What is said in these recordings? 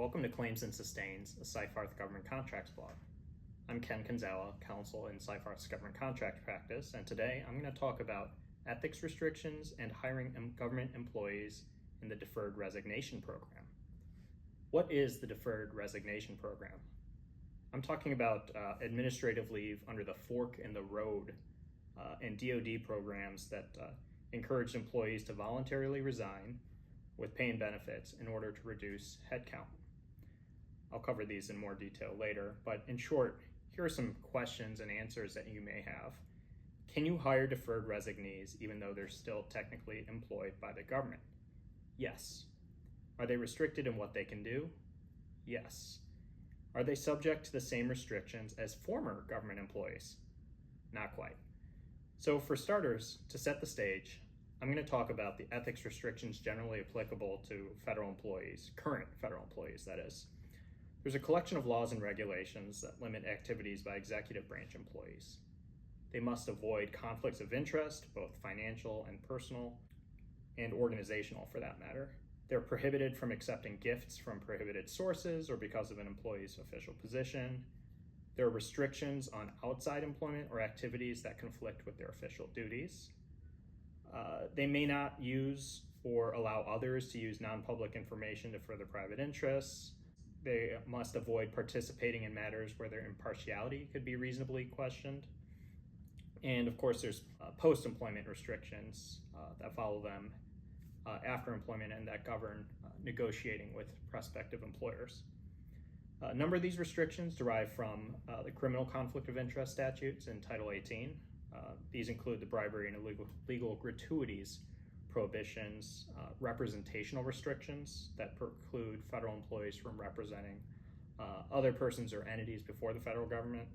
Welcome to Claims and Sustains, a Seyfarth government contracts blog. I'm Ken Kanzawa, counsel in Seyfarth's government contract practice, and today I'm going to talk about ethics restrictions and hiring government employees in the Deferred Resignation Program. What is the Deferred Resignation Program? I'm talking about administrative leave under the fork in the road and DoD programs that encourage employees to voluntarily resign with pay and benefits in order to reduce headcount. I'll cover these in more detail later, but in short, here are some questions and answers that you may have. Can you hire deferred resignees even though they're still technically employed by the government? Yes. Are they restricted in what they can do? Yes. Are they subject to the same restrictions as former government employees? Not quite. So for starters, to set the stage, I'm going to talk about the ethics restrictions generally applicable to federal employees, current federal employees, that is. There's a collection of laws and regulations that limit activities by executive branch employees. They must avoid conflicts of interest, both financial and personal, and organizational for that matter. They're prohibited from accepting gifts from prohibited sources or because of an employee's official position. There are restrictions on outside employment or activities that conflict with their official duties. They may not use or allow others to use non-public information to further private interests. They must avoid participating in matters where their impartiality could be reasonably questioned. And of course, there's post-employment restrictions that follow them after employment and that govern negotiating with prospective employers. A number of these restrictions derive from the criminal conflict of interest statutes in Title 18. These include the bribery and illegal gratuities prohibitions, representational restrictions that preclude federal employees from representing other persons or entities before the federal government,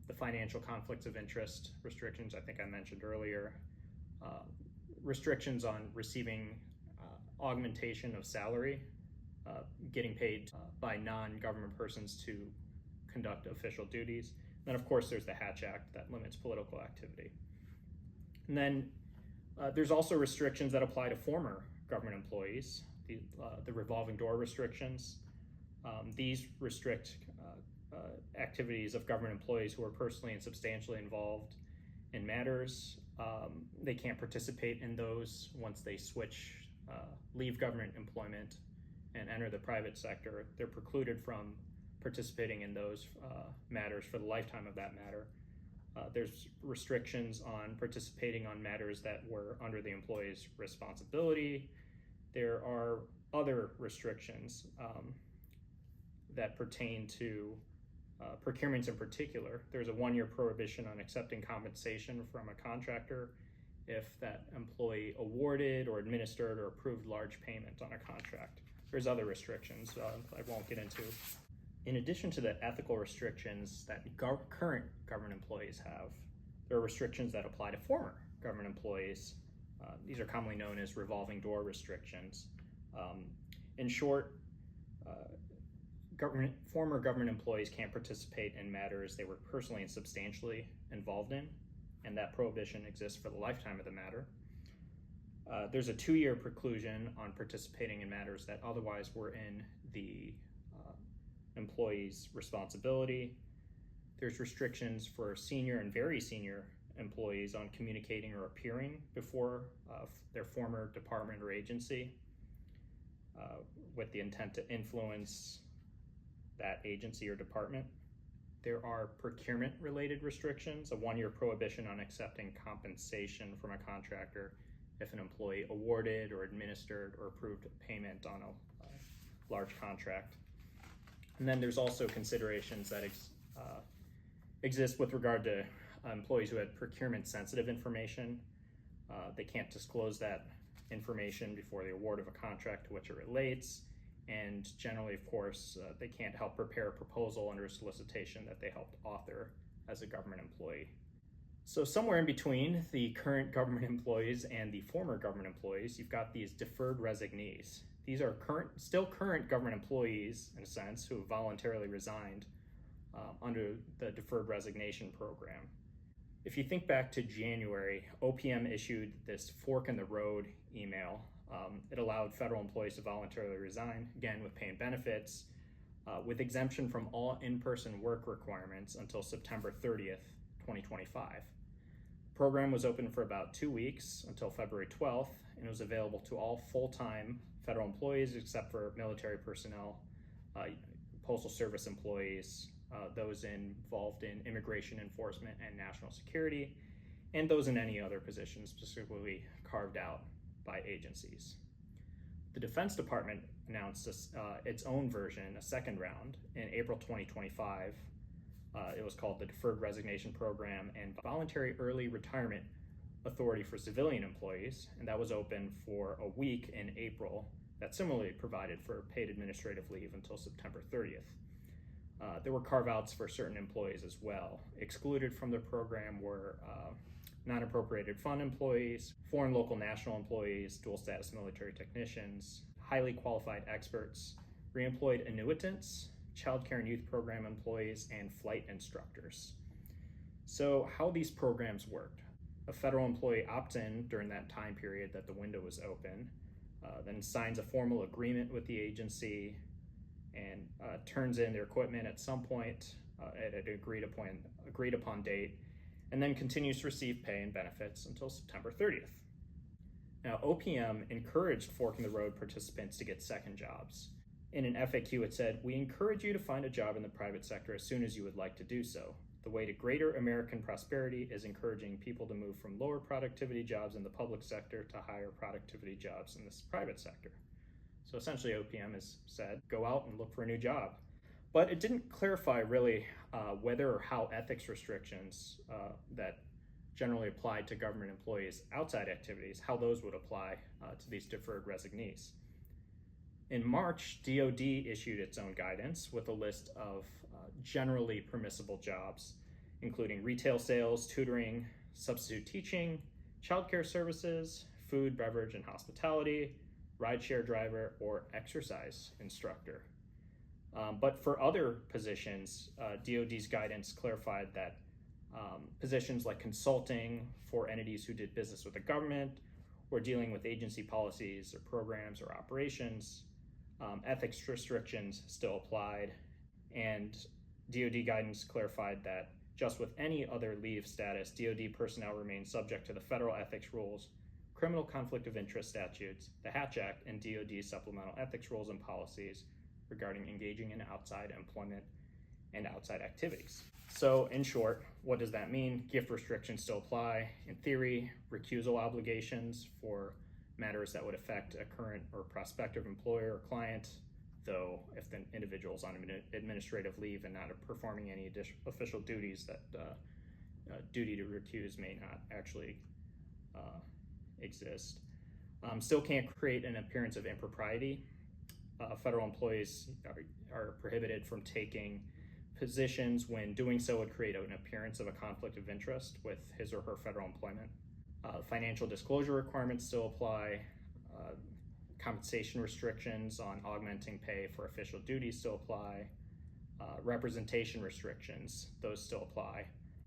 the financial conflicts of interest restrictions I think I mentioned earlier, restrictions on receiving augmentation of salary, getting paid by non-government persons to conduct official duties. Then, of course, there's the Hatch Act that limits political activity. And then there's also restrictions that apply to former government employees, the revolving door restrictions. These restrict activities of government employees who are personally and substantially involved in matters. They can't participate in those once they leave government employment and enter the private sector. They're precluded from participating in those matters for the lifetime of that matter. There's restrictions on participating on matters that were under the employee's responsibility. There are other restrictions that pertain to procurements in particular. There's a 1-year prohibition on accepting compensation from a contractor if that employee awarded or administered or approved large payment on a contract. There's other restrictions I won't get into. In addition to the ethical restrictions that current government employees have, there are restrictions that apply to former government employees. These are commonly known as revolving door restrictions. In short, former government employees can't participate in matters they were personally and substantially involved in, and that prohibition exists for the lifetime of the matter. There's a 2-year preclusion on participating in matters that otherwise were in the employee's responsibility. There's restrictions for senior and very senior employees on communicating or appearing before their former department or agency with the intent to influence that agency or department. There are procurement-related restrictions, a 1-year prohibition on accepting compensation from a contractor if an employee awarded or administered or approved payment on a large contract. And then there's also considerations that exist with regard to employees who had procurement-sensitive information. They can't disclose that information before the award of a contract to which it relates. And generally, of course, they can't help prepare a proposal under a solicitation that they helped author as a government employee. So somewhere in between the current government employees and the former government employees, you've got these deferred resignees. These are still current government employees, in a sense, who have voluntarily resigned under the Deferred Resignation Program. If you think back to January, OPM issued this fork in the road email It allowed federal employees to voluntarily resign, again with pay and benefits, with exemption from all in-person work requirements until September 30th, 2025. The program was open for about 2 weeks until February 12th, and it was available to all full-time federal employees except for military personnel, Postal Service employees, those involved in immigration enforcement and national security, and those in any other positions specifically carved out by agencies. The Defense Department announced its own version, a second round, in April 2025. It was called the Deferred Resignation Program and Voluntary Early Retirement Authority for Civilian Employees, and that was open for a week in April. That similarly provided for paid administrative leave until September 30th. There were carve-outs for certain employees as well. Excluded from the program were non-appropriated fund employees, foreign local national employees, dual status military technicians, highly qualified experts, reemployed annuitants, child care and youth program employees, and flight instructors. So how these programs worked. A federal employee opts in during that time period that the window was open, then signs a formal agreement with the agency and turns in their equipment at some point at an agreed upon date, and then continues to receive pay and benefits until September 30th. Now, OPM encouraged Fork in the Road participants to get second jobs. In an FAQ, it said, "We encourage you to find a job in the private sector as soon as you would like to do so. The way to greater American prosperity is encouraging people to move from lower productivity jobs in the public sector to higher productivity jobs in this private sector." So essentially, OPM has said, go out and look for a new job. But it didn't clarify really whether or how ethics restrictions that generally applied to government employees outside activities, how those would apply to these deferred resignees. In March, DoD issued its own guidance with a list of generally permissible jobs, including retail sales, tutoring, substitute teaching, childcare services, food, beverage, and hospitality, rideshare driver, or exercise instructor. But for other positions, DoD's guidance clarified that positions like consulting for entities who did business with the government or dealing with agency policies or programs or operations, ethics restrictions still applied, and DoD guidance clarified that just with any other leave status, DoD personnel remain subject to the federal ethics rules, criminal conflict of interest statutes, the Hatch Act, and DoD supplemental ethics rules and policies regarding engaging in outside employment and outside activities. So in short, what does that mean? Gift restrictions still apply. In theory, recusal obligations for matters that would affect a current or prospective employer or client, though if the individual is on administrative leave and not performing any official duties, that duty to recuse may not actually exist. Still can't create an appearance of impropriety. Federal employees are prohibited from taking positions when doing so would create an appearance of a conflict of interest with his or her federal employment. Financial disclosure requirements still apply. Compensation restrictions on augmenting pay for official duties still apply. Representation restrictions, those still apply,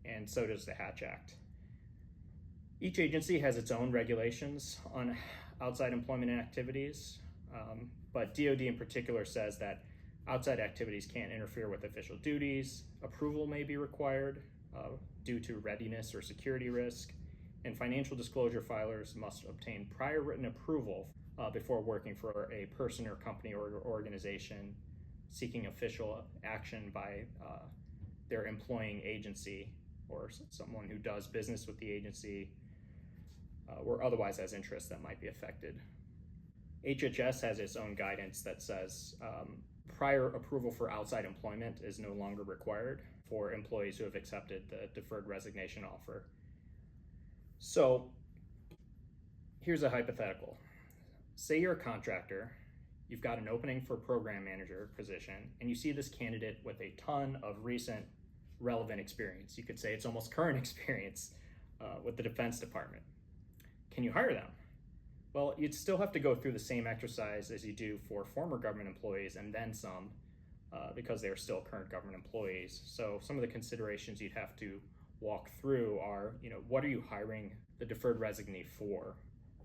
and so does the Hatch Act. Each agency has its own regulations on outside employment activities, but DoD in particular says that outside activities can't interfere with official duties, approval may be required due to readiness or security risk, and financial disclosure filers must obtain prior written approval before working for a person or company or organization seeking official action by their employing agency or someone who does business with the agency or otherwise has interests that might be affected. HHS has its own guidance that says prior approval for outside employment is no longer required for employees who have accepted the deferred resignation offer. So here's a hypothetical. Say you're a contractor, you've got an opening for a program manager position, and you see this candidate with a ton of recent relevant experience. You could say it's almost current experience with the Defense Department. Can you hire them? Well, you'd still have to go through the same exercise as you do for former government employees and then some because they're still current government employees. So some of the considerations you'd have to walk through are, what are you hiring the deferred resignee for?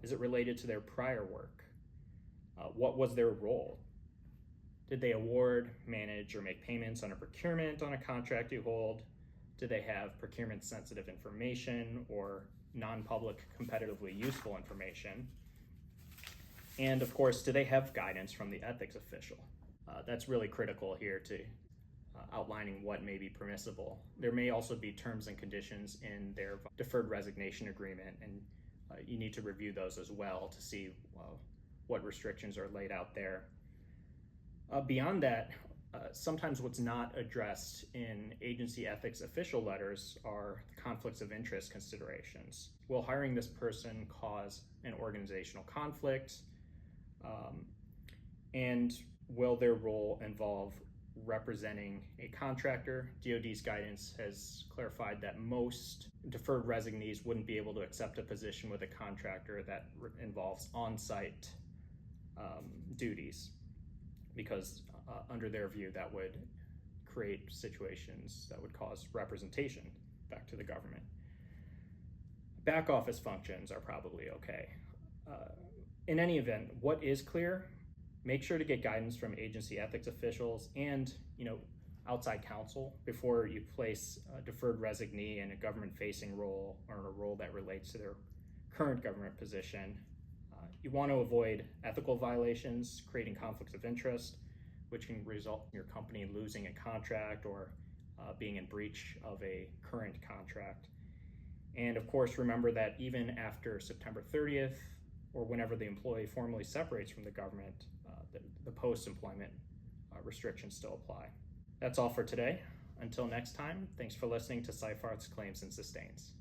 Is it related to their prior work? What was their role? Did they award, manage, or make payments on a procurement on a contract you hold? Do they have procurement-sensitive information or non-public competitively useful information? And of course, do they have guidance from the ethics official? That's really critical here to outlining what may be permissible. There may also be terms and conditions in their deferred resignation agreement, and you need to review those as well to see what restrictions are laid out there. Beyond that, sometimes what's not addressed in agency ethics official letters are the conflicts of interest considerations. Will hiring this person cause an organizational conflict? And will their role involve representing a contractor? DoD's guidance has clarified that most deferred resignees wouldn't be able to accept a position with a contractor that involves on-site duties, because under their view that would create situations that would cause representation back to the government. Back office functions are probably okay. In any event, what is clear, make sure to get guidance from agency ethics officials and outside counsel before you place a deferred resignee in a government-facing role or in a role that relates to their current government position. You want to avoid ethical violations, creating conflicts of interest, which can result in your company losing a contract or being in breach of a current contract. And of course, remember that even after September 30th, or whenever the employee formally separates from the government, the post-employment restrictions still apply. That's all for today. Until next time, thanks for listening to Seyfarth's Claims and Sustains.